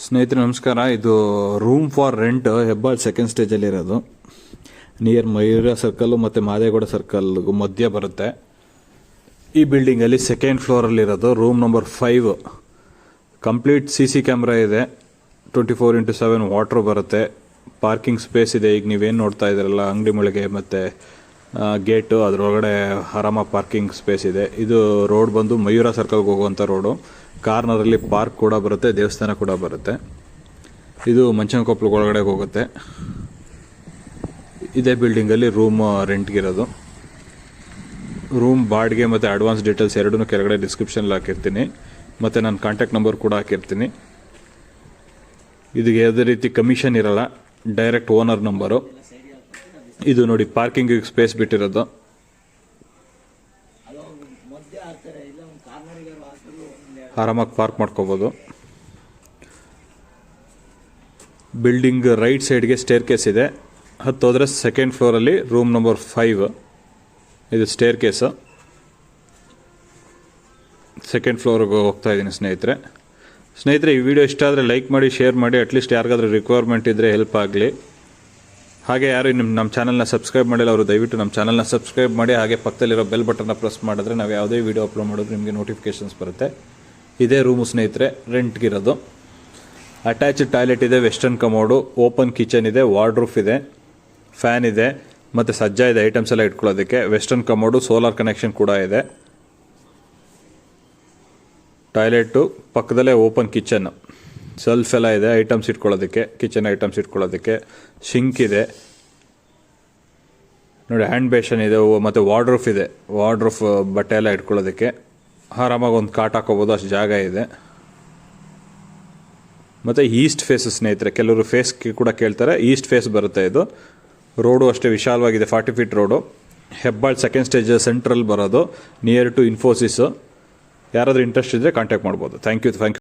ಸ್ನೇಹಿತರೆ ನಮಸ್ಕಾರ. ಇದು room for rent Hebbal second ಸ್ಟೇಜಲ್ಲಿ ಇರೋದು. ನಿಯರ್ ಮಯೂರ ಸರ್ಕಲ್ಲು ಮತ್ತು ಮಾದೇಗೌಡ ಸರ್ಕಲ್ಗೂ ಮಧ್ಯ ಬರುತ್ತೆ. ಈ ಬಿಲ್ಡಿಂಗಲ್ಲಿ ಸೆಕೆಂಡ್ ಫ್ಲೋರಲ್ಲಿ ಇರೋದು. Room number 5. Complete CC camera ಇದೆ. 24x7 ವಾಟ್ರ್ ಬರುತ್ತೆ. ಪಾರ್ಕಿಂಗ್ ಸ್ಪೇಸ್ ಇದೆ. ಈಗ ನೀವೇನು ನೋಡ್ತಾ ಇದ್ದೀರಲ್ಲ, ಅಂಗಡಿ ಮುಳಿಗೆ ಮತ್ತು ಗೇಟು, ಅದರೊಳಗಡೆ ಆರಾಮಾಗಿ ಪಾರ್ಕಿಂಗ್ ಸ್ಪೇಸ್ ಇದೆ. ಇದು ರೋಡ್ ಬಂದು ಮಯೂರ ಸರ್ಕಲ್ಗೆ ಹೋಗುವಂಥ ರೋಡು. ಕಾರ್ನರಲ್ಲಿ ಪಾರ್ಕ್ ಕೂಡ ಬರುತ್ತೆ, ದೇವಸ್ಥಾನ ಕೂಡ ಬರುತ್ತೆ. ಇದು ಮಂಚನಕೊಪ್ಪಲು ಒಳಗಡೆ ಹೋಗುತ್ತೆ. ಇದೇ ಬಿಲ್ಡಿಂಗಲ್ಲಿ ರೂಮ್ ರೆಂಟ್ಗಿರೋದು. ರೂಮ್ ಬಾಡಿಗೆ ಮತ್ತು ಅಡ್ವಾನ್ಸ್ ಡೀಟೇಲ್ಸ್ ಎರಡೂ ಕೆಳಗಡೆ ಡಿಸ್ಕ್ರಿಪ್ಷನಲ್ಲಿ ಹಾಕಿರ್ತೀನಿ, ಮತ್ತು ನನ್ನ ಕಾಂಟ್ಯಾಕ್ಟ್ ನಂಬರ್ ಕೂಡ ಹಾಕಿರ್ತೀನಿ. ಇದಕ್ಕೆ ಯಾವುದೇ ರೀತಿ ಕಮಿಷನ್ ಇರಲ್ಲ, ಡೈರೆಕ್ಟ್ ಓನರ್ ನಂಬರು. ಇದು ನೋಡಿ, ಪಾರ್ಕಿಂಗಿಗೆ ಸ್ಪೇಸ್ ಬಿಟ್ಟಿರೋದು. ಆರಾಮಾಗಿ ಪಾರ್ಕ್ ಮಾಡ್ಕೋಬೋದು. ಬಿಲ್ಡಿಂಗ್ ರೈಟ್ ಸೈಡ್ಗೆ ಸ್ಟೇರ್ ಕೇಸ್ ಇದೆ. ಹತ್ತೋದ್ರೆ ಸೆಕೆಂಡ್ ಫ್ಲೋರಲ್ಲಿ ರೂಮ್ ನಂಬರ್ 5. ಇದು ಸ್ಟೇರ್ ಕೇಸು. ಸೆಕೆಂಡ್ ಫ್ಲೋರ್ಗೆ ಹೋಗ್ತಾ ಇದ್ದೀನಿ ಸ್ನೇಹಿತರೆ. ಈ ವಿಡಿಯೋ ಇಷ್ಟ ಆದರೆ ಲೈಕ್ ಮಾಡಿ, ಶೇರ್ ಮಾಡಿ. ಅಟ್ಲೀಸ್ಟ್ ಯಾರಿಗಾದ್ರೂ ರಿಕ್ವೈರ್ಮೆಂಟ್ ಇದ್ದರೆ ಹೆಲ್ಪ್ ಆಗಲಿ. ಹಾಗೆ ಯಾರು ನಮ್ಮ ಚಾನಲ್ನ ಸಬ್ಸ್ಕ್ರೈಬ್ ಮಾಡಿಲ್ಲ ಅವರು ದಯವಿಟ್ಟು ನಮ್ಮ ಚಾನಲ್ನ ಸಬ್ಸ್ಕ್ರೈಬ್ ಮಾಡಿ. ಹಾಗೆ ಪಕ್ಕದಲ್ಲಿರೋ ಬೆಲ್ ಬಟನ್ನ ಪ್ರೆಸ್ ಮಾಡಿದ್ರೆ ನಾವು ಯಾವುದೇ ವಿಡಿಯೋ ಅಪ್ಲೋಡ್ ಮಾಡೋದು ನಿಮಗೆ ನೋಟಿಫಿಕೇಷನ್ಸ್ ಬರುತ್ತೆ. ಇದೇ ರೂಮು ಸ್ನೇಹಿತರೆ, ರೆಂಟ್ಗಿರೋದು. ಅಟ್ಯಾಚ್ಡ್ ಟಾಯ್ಲೆಟ್ ಇದೆ, ವೆಸ್ಟರ್ನ್ ಕಮೋಡು, ಓಪನ್ ಕಿಚನ್ ಇದೆ, ವಾರ್ಡ್ರೂಫ್ ಇದೆ, ಫ್ಯಾನ್ ಇದೆ, ಮತ್ತು ಸಜ್ಜಾ ಇದೆ ಐಟಮ್ಸ್ ಎಲ್ಲ ಇಟ್ಕೊಳ್ಳೋದಕ್ಕೆ. ವೆಸ್ಟರ್ನ್ ಕಮೋಡು, ಸೋಲಾರ್ ಕನೆಕ್ಷನ್ ಕೂಡ ಇದೆ. ಟಾಯ್ಲೆಟು ಪಕ್ಕದಲ್ಲೇ ಓಪನ್ ಕಿಚನ್, ಸೆಲ್ಫ್ ಎಲ್ಲ ಇದೆ ಐಟಮ್ಸ್ ಇಟ್ಕೊಳ್ಳೋದಕ್ಕೆ, ಕಿಚನ್ ಐಟಮ್ಸ್ ಇಟ್ಕೊಳ್ಳೋದಕ್ಕೆ. ಶಿಂಕ್ ಇದೆ ನೋಡಿ, ಹ್ಯಾಂಡ್ ಬೇಷನ್ ಇದೆ, ಮತ್ತು ವಾರ್ಡ್ರೂಫ್ ಇದೆ. ವಾರ್ಡ್ರೂಫ್ ಬಟ್ಟೆ ಎಲ್ಲ ಇಟ್ಕೊಳ್ಳೋದಕ್ಕೆ. ಆರಾಮಾಗಿ ಒಂದು ಕಾಟ್ ಹಾಕೋಬೋದು, ಅಷ್ಟು ಜಾಗ ಇದೆ. ಮತ್ತು ಈಸ್ಟ್ ಫೇಸ್ ಸ್ನೇಹಿತರೆ, ಕೆಲವರು ಫೇಸ್ ಕೂಡ ಕೇಳ್ತಾರೆ. ಈಸ್ಟ್ ಫೇಸ್ ಬರುತ್ತೆ ಇದು. ರೋಡು ಅಷ್ಟೇ ವಿಶಾಲವಾಗಿದೆ, 40 feet road. Hebbal second stage central ಬರೋದು, ನಿಯರ್ ಟು ಇನ್ಫೋಸಿಸ್. ಯಾರಾದರೂ ಇಂಟ್ರೆಸ್ಟ್ ಇದ್ದರೆ ಕಾಂಟ್ಯಾಕ್ಟ್ ಮಾಡ್ಬೋದು. Thank you.